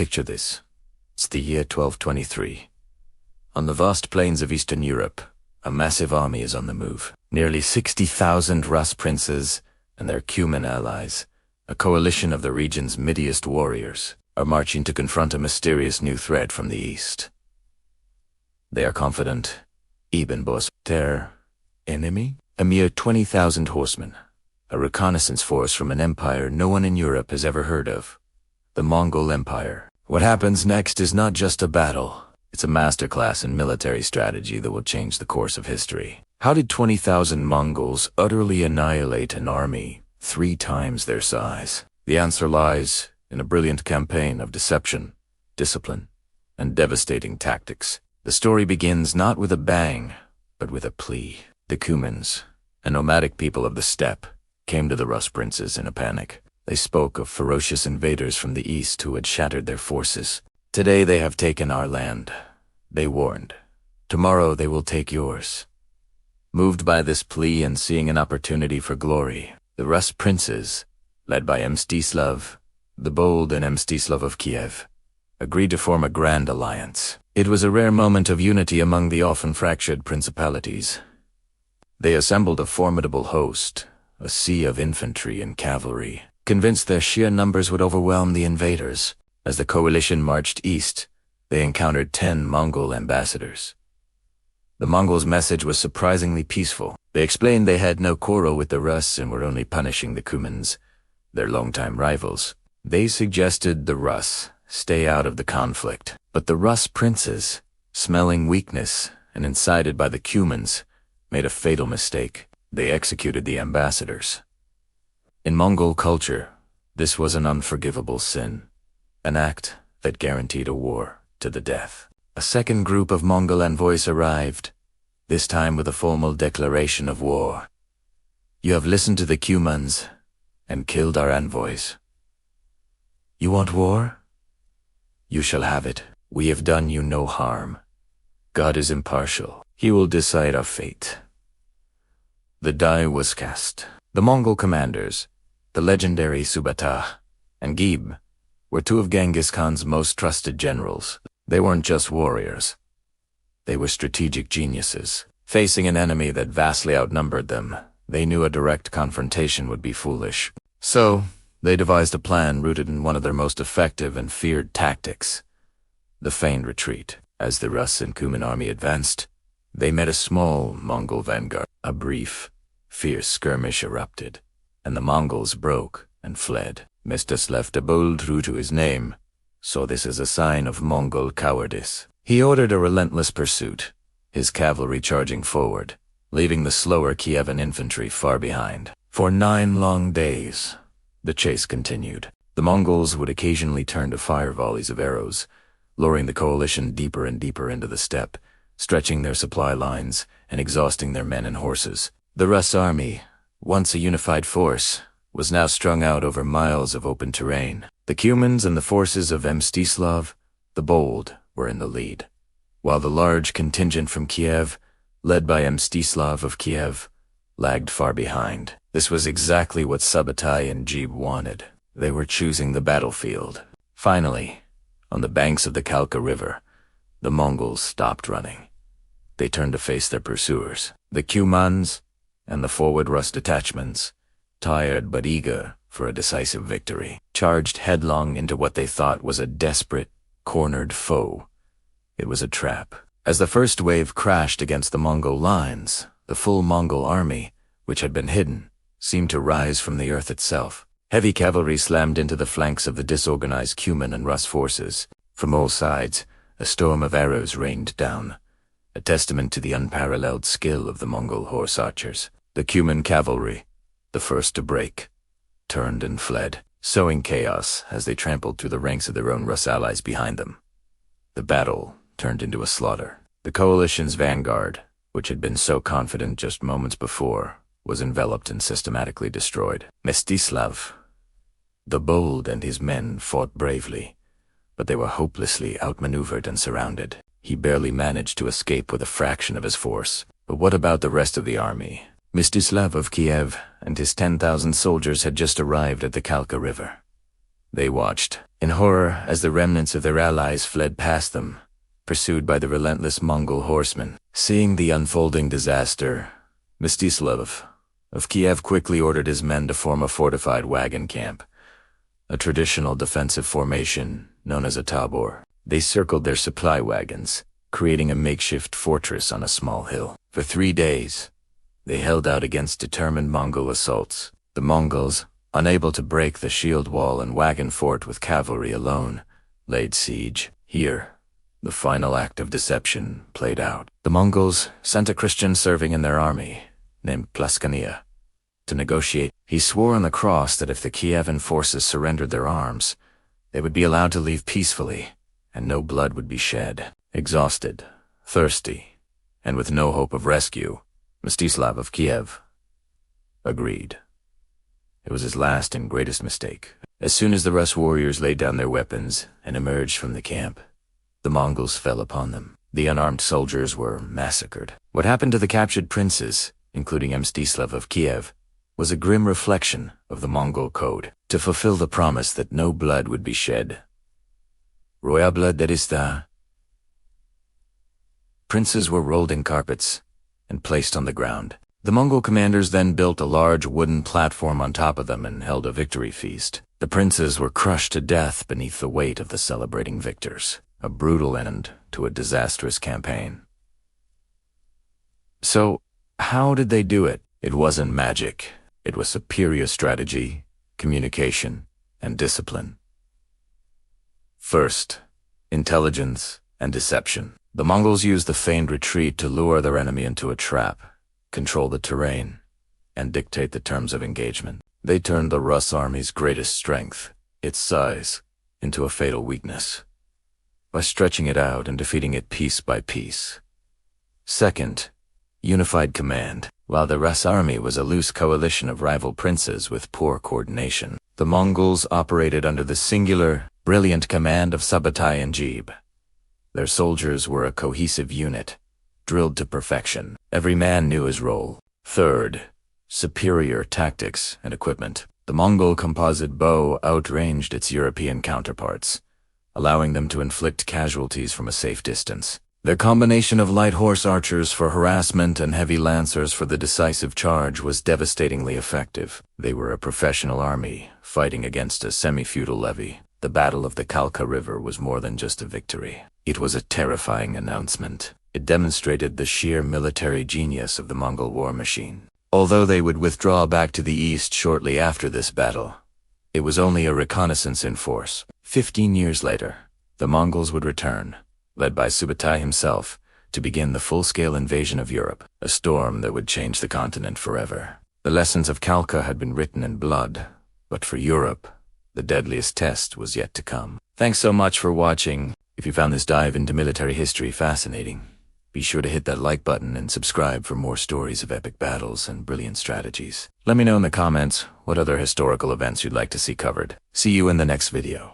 Picture this. It's the year 1223. On the vast plains of Eastern Europe, a massive army is on the move. Nearly 60,000 Rus princes and their Cuman allies, a coalition of the region's mightiest warriors, are marching to confront a mysterious new threat from the east. They are confident, even boss their enemy? A mere 20,000 horsemen, a reconnaissance force from an empire no one in Europe has ever heard of, the Mongol Empire. What happens next is not just a battle. It's a masterclass in military strategy that will change the course of history. How did 20,000 Mongols utterly annihilate an army 3 times their size? The answer lies in a brilliant campaign of deception, discipline, and devastating tactics. The story begins not with a bang, but with a plea. The Cumans, a nomadic people of the steppe, came to the Rus princes in a panic. They spoke of ferocious invaders from the east who had shattered their forces. Today they have taken our land, they warned. Tomorrow they will take yours. Moved by this plea and seeing an opportunity for glory, the Rus princes, led by Mstislav, the bold and Mstislav of Kiev, agreed to form a grand alliance. It was a rare moment of unity among the often fractured principalities. They assembled a formidable host, a sea of infantry and cavalry, convinced their sheer numbers would overwhelm the invaders. As the coalition marched east, they encountered 10 Mongol ambassadors. The Mongols' message was surprisingly peaceful. They explained they had no quarrel with the Rus and were only punishing the Cumans, their longtime rivals. They suggested the Rus stay out of the conflict. But the Rus princes, smelling weakness and incited by the Cumans, made a fatal mistake. They executed the ambassadors. In Mongol culture, this was an unforgivable sin. An act that guaranteed a war to the death. A second group of Mongol envoys arrived, this time with a formal declaration of war. You have listened to the Cumans and killed our envoys. You want war? You shall have it. We have done you no harm. God is impartial. He will decide our fate. The die was cast. The Mongol commanders, the legendary Subutai and Jebe, were 2 of Genghis Khan's most trusted generals. They weren't just warriors. They were strategic geniuses. Facing an enemy that vastly outnumbered them, they knew a direct confrontation would be foolish. So, they devised a plan rooted in one of their most effective and feared tactics, the feigned retreat. As the Rus and Cuman army advanced, they met a small Mongol vanguard. A brief, fierce skirmish erupted, and the Mongols broke and fled. Mstislav, a bold true to his name, saw this as a sign of Mongol cowardice. He ordered a relentless pursuit, his cavalry charging forward, leaving the slower Kievan infantry far behind. For 9 long days, the chase continued. The Mongols would occasionally turn to fire volleys of arrows, luring the coalition deeper and deeper into the steppe, stretching their supply lines and exhausting their men and horses. The Rus army, once a unified force, was now strung out over miles of open terrain. The Cumans and the forces of Mstislav, the Bold, were in the lead, while the large contingent from Kiev, led by Mstislav of Kiev, lagged far behind. This was exactly what Subutai and Jebe wanted. They were choosing the battlefield. Finally, on the banks of the Kalka River, the Mongols stopped running. They turned to face their pursuers. The Cumans and the forward Rus detachments, tired but eager for a decisive victory, charged headlong into what they thought was a desperate, cornered foe. It was a trap. As the first wave crashed against the Mongol lines, the full Mongol army, which had been hidden, seemed to rise from the earth itself. Heavy cavalry slammed into the flanks of the disorganized Cuman and Rus forces. From all sides, a storm of arrows rained down, a testament to the unparalleled skill of the Mongol horse archers. The Cuman cavalry, the first to break, turned and fled, sowing chaos as they trampled through the ranks of their own Rus allies behind them. The battle turned into a slaughter. The coalition's vanguard, which had been so confident just moments before, was enveloped and systematically destroyed. Mstislav, the Bold, and his men fought bravely, but they were hopelessly outmaneuvered and surrounded. He barely managed to escape with a fraction of his force. But what about the rest of the army? Mstislav of Kiev and his 10,000 soldiers had just arrived at the Kalka River. They watched, in horror as the remnants of their allies fled past them, pursued by the relentless Mongol horsemen. Seeing the unfolding disaster, Mstislav of Kiev quickly ordered his men to form a fortified wagon camp, a traditional defensive formation known as a tabor. They circled their supply wagons, creating a makeshift fortress on a small hill. For 3 days, they held out against determined Mongol assaults. The Mongols, unable to break the shield wall and wagon fort with cavalry alone, laid siege. Here, the final act of deception played out. The Mongols sent a Christian serving in their army, named Plaskania, to negotiate. He swore on the cross that if the Kievan forces surrendered their arms, they would be allowed to leave peacefully, and no blood would be shed. Exhausted, thirsty, and with no hope of rescue, Mstislav of Kiev agreed. It was his last and greatest mistake. As soon as the Rus warriors laid down their weapons and emerged from the camp, the Mongols fell upon them. The unarmed soldiers were massacred. What happened to the captured princes, including Mstislav of Kiev, was a grim reflection of the Mongol code. To fulfill the promise that no blood would be shed, Roya blood derista. Princes were rolled in carpets and placed on the ground. The Mongol commanders then built a large wooden platform on top of them and held a victory feast. The princes were crushed to death beneath the weight of the celebrating victors, a brutal end to a disastrous campaign. So, how did they do it? It wasn't magic. It was superior strategy, communication, and discipline. First, intelligence and deception. The Mongols used the feigned retreat to lure their enemy into a trap, control the terrain, and dictate the terms of engagement. They turned the Rus army's greatest strength, its size, into a fatal weakness, by stretching it out and defeating it piece by piece. Second, unified command. While the Rus army was a loose coalition of rival princes with poor coordination, the Mongols operated under the singular, brilliant command of Subutai and Jebe. Their soldiers were a cohesive unit, drilled to perfection. Every man knew his role. Third, superior tactics and equipment. The Mongol composite bow outranged its European counterparts, allowing them to inflict casualties from a safe distance. Their combination of light horse archers for harassment and heavy lancers for the decisive charge was devastatingly effective. They were a professional army, fighting against a semi-feudal levy. The Battle of the Kalka River was more than just a victory. It was a terrifying announcement. It demonstrated the sheer military genius of the Mongol war machine. Although they would withdraw back to the east shortly after this battle, it was only a reconnaissance in force. 15 years later, the Mongols would return, led by Subutai himself, to begin the full-scale invasion of Europe, a storm that would change the continent forever. The lessons of Kalka had been written in blood, but for Europe, the deadliest test was yet to come. Thanks so much for watching. If you found this dive into military history fascinating, be sure to hit that like button and subscribe for more stories of epic battles and brilliant strategies. Let me know in the comments what other historical events you'd like to see covered. See you in the next video.